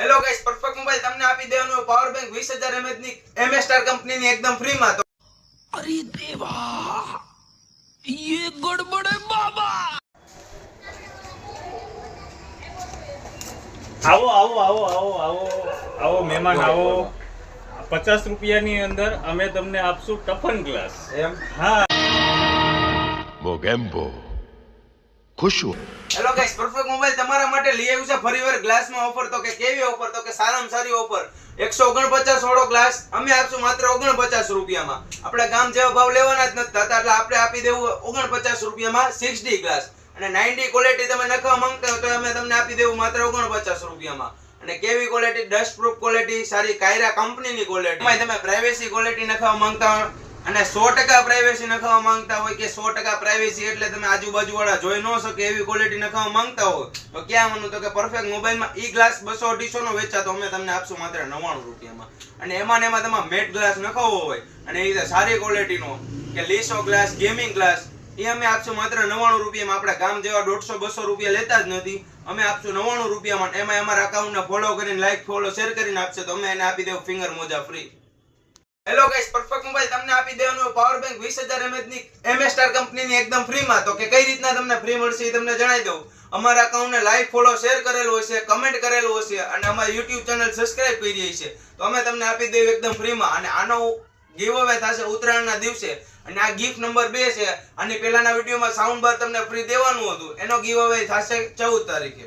Hello guys, perfect mobile તમને આપી દેવાનું પાવર બેંક 20000 mAh ની MS સ્ટાર કંપનીની એકદમ ફ્રી માં। તો अरे देवा ये गड़बड़ है बाबा। આવો આવો આવો આવો આવો આવો મહેમાન આવો। 50 રૂપિયાની અંદર અમે તમને આપશું ટફન ગ્લાસ। એમ? હા, મોગેમ્બો ખુશ હો। હેલો ગાઈસ, પરફેક્ટ મોબાઈલ તમારા માટે લઈ આવ્યું છે ફરીવાર ગ્લાસમાં ઓફર। તો કે કેવી ઓફર? તો કે સારામાં સારી ઓફર। 149 વાળો ગ્લાસ અમે આપશું માત્ર 49 રૂપિયામાં। આપણે ગામ જેવા ભાવ લેવાના જ નથી થતા, એટલે આપણે આપી દેવું 49 રૂપિયામાં 6D ગ્લાસ। અને 9D ક્વોલિટી તમે નખવા માંગતા હો તો અમે તમને આપી દેવું માત્ર 49 રૂપિયામાં। અને કેવી ક્વોલિટી? ડસ્ટ પ્રૂફ ક્વોલિટી, સારી કાયરા કંપનીની ક્વોલિટી। તમે પ્રાઇવેસી ક્વોલિટી નખવા માંગતા હો અને 100% પ્રાઇવેસી નખાવા માંગતા હોય કે 100% પ્રાઇવેસી એટલે તમે આજુબાજુ વાળા જોઈ ન શકે એવી ક્વોલિટી નખાવા માંગતા હોય તો ક્યાં આવવાનું? તો કે પરફેક્ટ મોબાઈલમાં ઈ ગ્લાસ 200-250 નો વેચાતો અમે તમને આપશું માત્ર 99 રૂપિયામાં। અને એમાં તમારે મેટ ગ્લાસ નખાવવો હોય અને એ સારી ક્વોલિટીનો કે લીસો ગ્લાસ, ગેમિંગ ગ્લાસ એ અમે આપશું માત્ર 99 રૂપિયામાં। આપણા ગામ જેવા 150-200 રૂપિયા લેતા જ નથી, અમે આપશું 99 રૂપિયામાં। એમાં અમારા અકાઉન્ટને ફોલો કરીને, લાઈક, ફોલો, શેર કરીને આપશે તો અમે એને આપી દેવું ફિંગર મોજા free. Hello guys, perfect mobile તમને આપી દેવાનું પાવર બેંક 20000 mAh ની MS સ્ટાર કંપનીની એકદમ ફ્રી માં। તો કે કઈ રીતના તમને ફ્રી મળશે એ તમને જણાવી દઉં। અમારા અકાઉન્ટને લાઈક, ફોલો, શેર કરેલું હશે, કમેન્ટ કરેલું હશે અને અમારી YouTube ચેનલ સબસ્ક્રાઇબ કરી હશે તો અમે તમને આપી દેવું એકદમ ફ્રી માં। અને આનો ગિવ અવે થશે ઉત્તરાયણના દિવસે અને આ ગિફ્ટ નંબર 2 છે। અને પહેલાના વિડિયોમાં સાઉન્ડ બાર તમને ફ્રી દેવાનું હતું, એનો ગિવ અવે થશે 14 તારીખે।